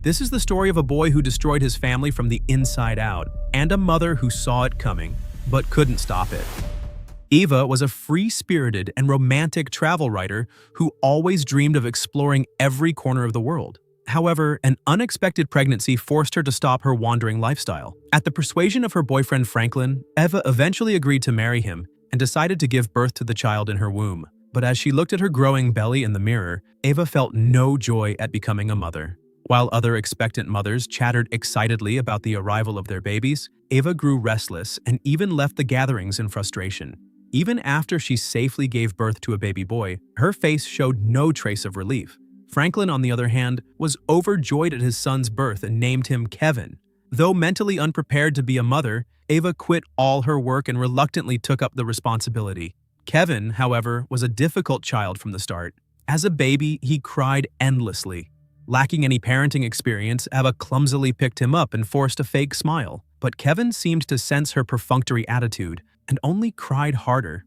This is the story of a boy who destroyed his family from the inside out, and a mother who saw it coming, but couldn't stop it. Eva was a free-spirited and romantic travel writer who always dreamed of exploring every corner of the world. However, an unexpected pregnancy forced her to stop her wandering lifestyle. At the persuasion of her boyfriend Franklin, Eva eventually agreed to marry him and decided to give birth to the child in her womb. But as she looked at her growing belly in the mirror, Eva felt no joy at becoming a mother. While other expectant mothers chattered excitedly about the arrival of their babies, Eva grew restless and even left the gatherings in frustration. Even after she safely gave birth to a baby boy, her face showed no trace of relief. Franklin, on the other hand, was overjoyed at his son's birth and named him Kevin. Though mentally unprepared to be a mother, Eva quit all her work and reluctantly took up the responsibility. Kevin, however, was a difficult child from the start. As a baby, he cried endlessly. Lacking any parenting experience, Eva clumsily picked him up and forced a fake smile. But Kevin seemed to sense her perfunctory attitude and only cried harder.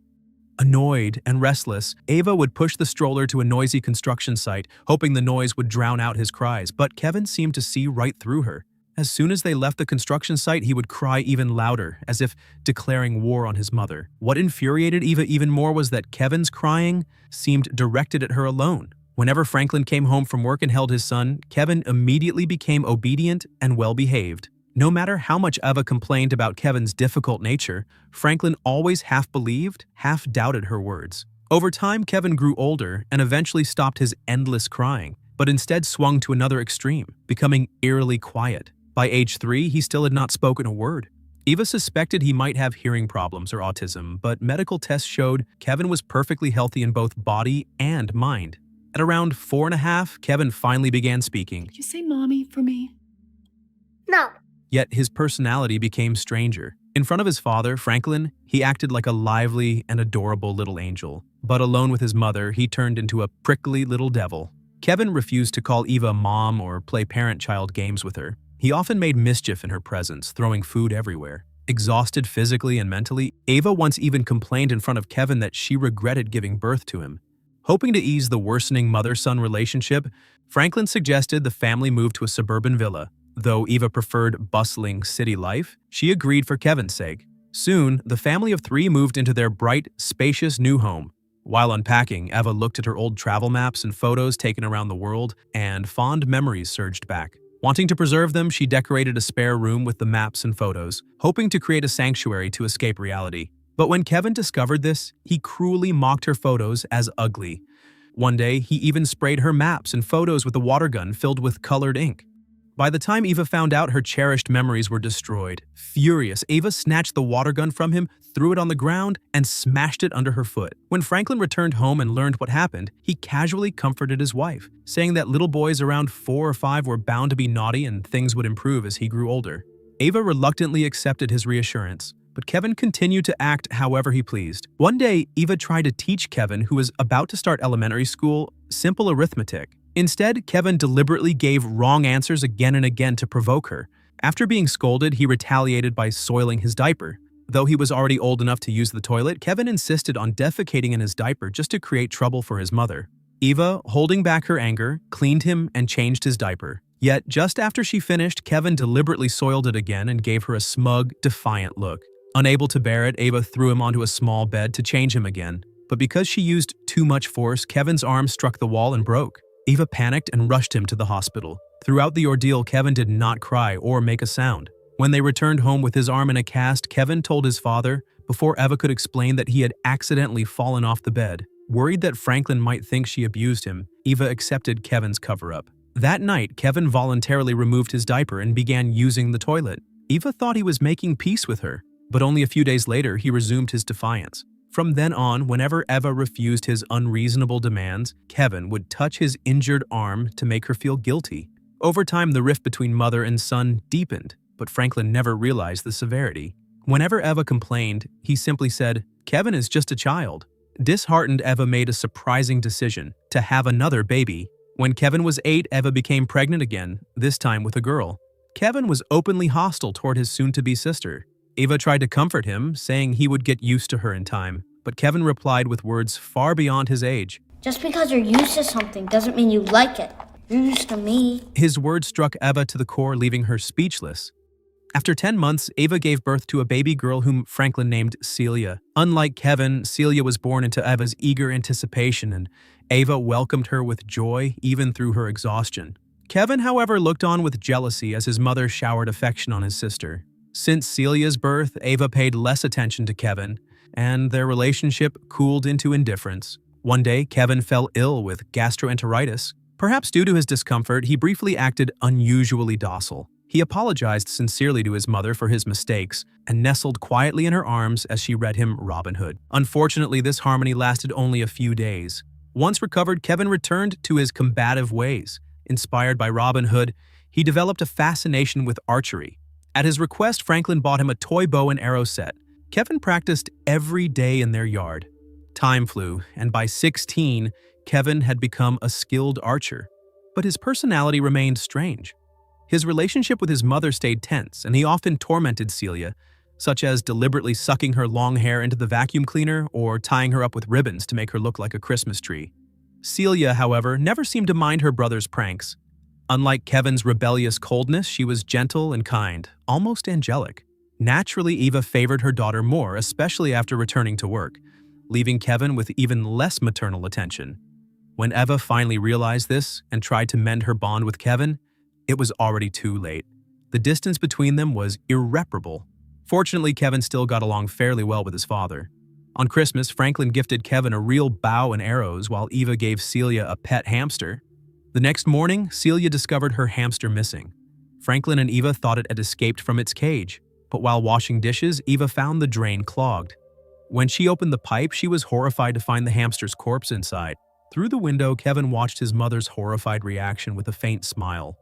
Annoyed and restless, Eva would push the stroller to a noisy construction site, hoping the noise would drown out his cries, but Kevin seemed to see right through her. As soon as they left the construction site, he would cry even louder, as if declaring war on his mother. What infuriated Eva even more was that Kevin's crying seemed directed at her alone. Whenever Franklin came home from work and held his son, Kevin immediately became obedient and well-behaved. No matter how much Eva complained about Kevin's difficult nature, Franklin always half believed, half doubted her words. Over time, Kevin grew older and eventually stopped his endless crying, but instead swung to another extreme, becoming eerily quiet. By age 3, he still had not spoken a word. Eva suspected he might have hearing problems or autism, but medical tests showed Kevin was perfectly healthy in both body and mind. At around 4.5, Kevin finally began speaking. Could you say mommy for me? No. Yet his personality became stranger. In front of his father, Franklin, he acted like a lively and adorable little angel. But alone with his mother, he turned into a prickly little devil. Kevin refused to call Eva mom or play parent-child games with her. He often made mischief in her presence, throwing food everywhere. Exhausted physically and mentally, Eva once even complained in front of Kevin that she regretted giving birth to him. Hoping to ease the worsening mother-son relationship, Franklin suggested the family move to a suburban villa. Though Eva preferred bustling city life, she agreed for Kevin's sake. Soon, the family of 3 moved into their bright, spacious new home. While unpacking, Eva looked at her old travel maps and photos taken around the world, and fond memories surged back. Wanting to preserve them, she decorated a spare room with the maps and photos, hoping to create a sanctuary to escape reality. But when Kevin discovered this, he cruelly mocked her photos as ugly. One day, he even sprayed her maps and photos with a water gun filled with colored ink. By the time Eva found out, her cherished memories were destroyed. Furious, Eva snatched the water gun from him, threw it on the ground, and smashed it under her foot. When Franklin returned home and learned what happened, he casually comforted his wife, saying that little boys around 4 or 5 were bound to be naughty and things would improve as he grew older. Eva reluctantly accepted his reassurance, but Kevin continued to act however he pleased. One day, Eva tried to teach Kevin, who was about to start elementary school, simple arithmetic. Instead, Kevin deliberately gave wrong answers again and again to provoke her. After being scolded, he retaliated by soiling his diaper. Though he was already old enough to use the toilet, Kevin insisted on defecating in his diaper just to create trouble for his mother. Eva, holding back her anger, cleaned him and changed his diaper. Yet, just after she finished, Kevin deliberately soiled it again and gave her a smug, defiant look. Unable to bear it, Eva threw him onto a small bed to change him again. But because she used too much force, Kevin's arm struck the wall and broke. Eva panicked and rushed him to the hospital. Throughout the ordeal, Kevin did not cry or make a sound. When they returned home with his arm in a cast, Kevin told his father, before Eva could explain, that he had accidentally fallen off the bed. Worried that Franklin might think she abused him, Eva accepted Kevin's cover-up. That night, Kevin voluntarily removed his diaper and began using the toilet. Eva thought he was making peace with her, but only a few days later, he resumed his defiance. From then on, whenever Eva refused his unreasonable demands, Kevin would touch his injured arm to make her feel guilty. Over time, the rift between mother and son deepened, but Franklin never realized the severity. Whenever Eva complained, he simply said, "Kevin is just a child." Disheartened, Eva made a surprising decision to have another baby. When Kevin was 8, Eva became pregnant again, this time with a girl. Kevin was openly hostile toward his soon-to-be sister. Eva tried to comfort him, saying he would get used to her in time, but Kevin replied with words far beyond his age. Just because you're used to something doesn't mean you like it. You're used to me. His words struck Eva to the core, leaving her speechless. After 10 months, Eva gave birth to a baby girl whom Franklin named Celia. Unlike Kevin, Celia was born into Eva's eager anticipation, and Eva welcomed her with joy even through her exhaustion. Kevin, however, looked on with jealousy as his mother showered affection on his sister. Since Celia's birth, Eva paid less attention to Kevin, and their relationship cooled into indifference. One day, Kevin fell ill with gastroenteritis. Perhaps due to his discomfort, he briefly acted unusually docile. He apologized sincerely to his mother for his mistakes and nestled quietly in her arms as she read him Robin Hood. Unfortunately, this harmony lasted only a few days. Once recovered, Kevin returned to his combative ways. Inspired by Robin Hood, he developed a fascination with archery. At his request, Franklin bought him a toy bow and arrow set. Kevin practiced every day in their yard. Time flew, and by 16, Kevin had become a skilled archer. But his personality remained strange. His relationship with his mother stayed tense, and he often tormented Celia, such as deliberately sucking her long hair into the vacuum cleaner or tying her up with ribbons to make her look like a Christmas tree. Celia, however, never seemed to mind her brother's pranks. Unlike Kevin's rebellious coldness, she was gentle and kind, almost angelic. Naturally, Eva favored her daughter more, especially after returning to work, leaving Kevin with even less maternal attention. When Eva finally realized this and tried to mend her bond with Kevin, it was already too late. The distance between them was irreparable. Fortunately, Kevin still got along fairly well with his father. On Christmas, Franklin gifted Kevin a real bow and arrows while Eva gave Celia a pet hamster. The next morning, Celia discovered her hamster missing. Franklin and Eva thought it had escaped from its cage, but while washing dishes, Eva found the drain clogged. When she opened the pipe, she was horrified to find the hamster's corpse inside. Through the window, Kevin watched his mother's horrified reaction with a faint smile.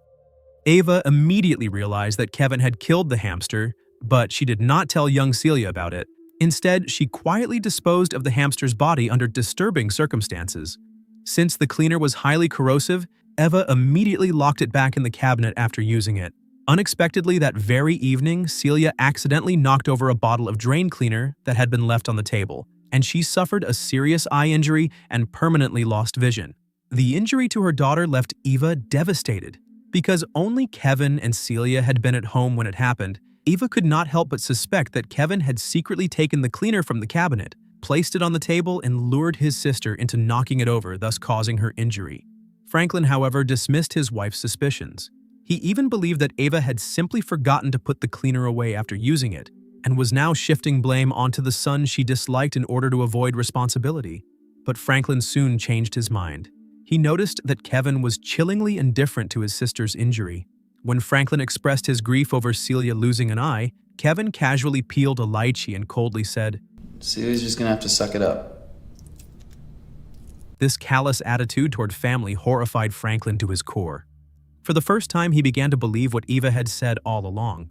Eva immediately realized that Kevin had killed the hamster, but she did not tell young Celia about it. Instead, she quietly disposed of the hamster's body under disturbing circumstances. Since the cleaner was highly corrosive, Eva immediately locked it back in the cabinet after using it. Unexpectedly, that very evening, Celia accidentally knocked over a bottle of drain cleaner that had been left on the table, and she suffered a serious eye injury and permanently lost vision. The injury to her daughter left Eva devastated. Because only Kevin and Celia had been at home when it happened, Eva could not help but suspect that Kevin had secretly taken the cleaner from the cabinet, placed it on the table, and lured his sister into knocking it over, thus causing her injury. Franklin, however, dismissed his wife's suspicions. He even believed that Eva had simply forgotten to put the cleaner away after using it, and was now shifting blame onto the son she disliked in order to avoid responsibility. But Franklin soon changed his mind. He noticed that Kevin was chillingly indifferent to his sister's injury. When Franklin expressed his grief over Celia losing an eye, Kevin casually peeled a lychee and coldly said, "Celia's just gonna have to suck it up." This callous attitude toward family horrified Franklin to his core. For the first time, he began to believe what Eva had said all along.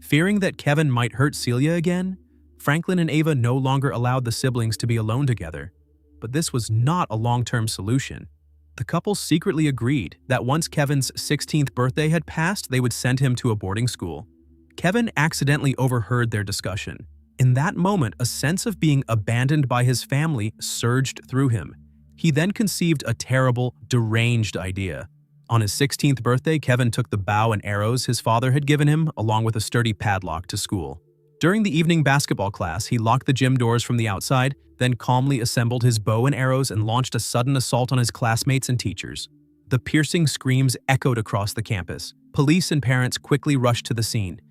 Fearing that Kevin might hurt Celia again, Franklin and Eva no longer allowed the siblings to be alone together. But this was not a long-term solution. The couple secretly agreed that once Kevin's 16th birthday had passed, they would send him to a boarding school. Kevin accidentally overheard their discussion. In that moment, a sense of being abandoned by his family surged through him. He then conceived a terrible, deranged idea. On his 16th birthday, Kevin took the bow and arrows his father had given him, along with a sturdy padlock, to school. During the evening basketball class, he locked the gym doors from the outside, then calmly assembled his bow and arrows and launched a sudden assault on his classmates and teachers. The piercing screams echoed across the campus. Police and parents quickly rushed to the scene.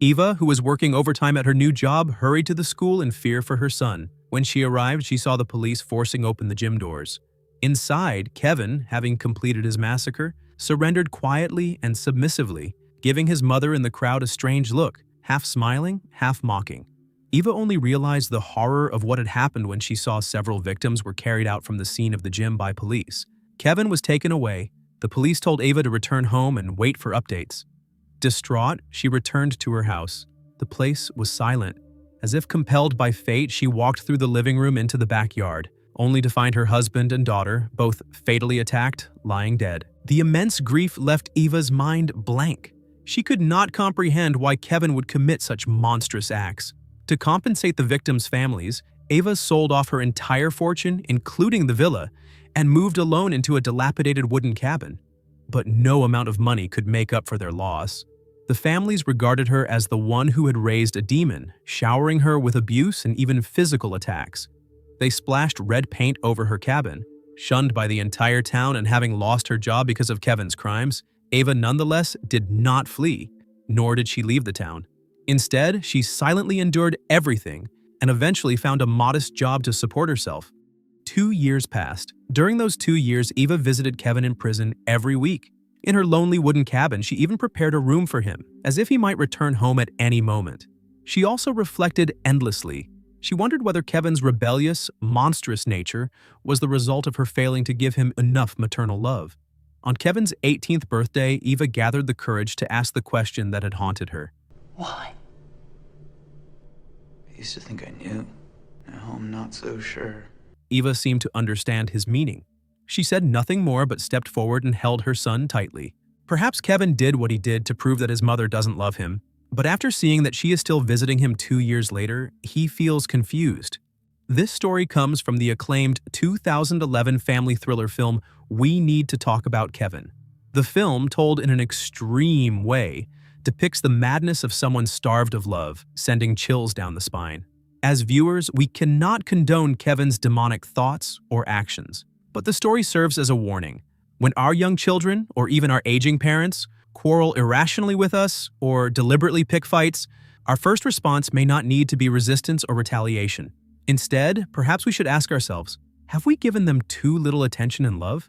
Eva, who was working overtime at her new job, hurried to the school in fear for her son. When she arrived, she saw the police forcing open the gym doors. Inside, Kevin, having completed his massacre, surrendered quietly and submissively, giving his mother and the crowd a strange look, half smiling, half mocking. Eva only realized the horror of what had happened when she saw several victims were carried out from the scene of the gym by police. Kevin was taken away. The police told Eva to return home and wait for updates. Distraught, she returned to her house. The place was silent. As if compelled by fate, she walked through the living room into the backyard, only to find her husband and daughter, both fatally attacked, lying dead. The immense grief left Eva's mind blank. She could not comprehend why Kevin would commit such monstrous acts. To compensate the victims' families, Eva sold off her entire fortune, including the villa, and moved alone into a dilapidated wooden cabin. but no amount of money could make up for their loss. The families regarded her as the one who had raised a demon, showering her with abuse and even physical attacks. They splashed red paint over her cabin. Shunned by the entire town and having lost her job because of Kevin's crimes, Eva nonetheless did not flee, nor did she leave the town. Instead, she silently endured everything and eventually found a modest job to support herself. 2 years passed. During those 2 years, Eva visited Kevin in prison every week. In her lonely wooden cabin, she even prepared a room for him, as if he might return home at any moment. She also reflected endlessly. She wondered whether Kevin's rebellious, monstrous nature was the result of her failing to give him enough maternal love. On Kevin's 18th birthday, Eva gathered the courage to ask the question that had haunted her. Why? I used to think I knew. Now I'm not so sure. Eva seemed to understand his meaning. She said nothing more but stepped forward and held her son tightly. Perhaps Kevin did what he did to prove that his mother doesn't love him, but after seeing that she is still visiting him 2 years later, he feels confused. This story comes from the acclaimed 2011 family thriller film We Need to Talk About Kevin. The film, told in an extreme way, depicts the madness of someone starved of love, sending chills down the spine. As viewers, we cannot condone Kevin's demonic thoughts or actions, but the story serves as a warning. When our young children, or even our aging parents, quarrel irrationally with us or deliberately pick fights, our first response may not need to be resistance or retaliation. Instead, perhaps we should ask ourselves, have we given them too little attention and love?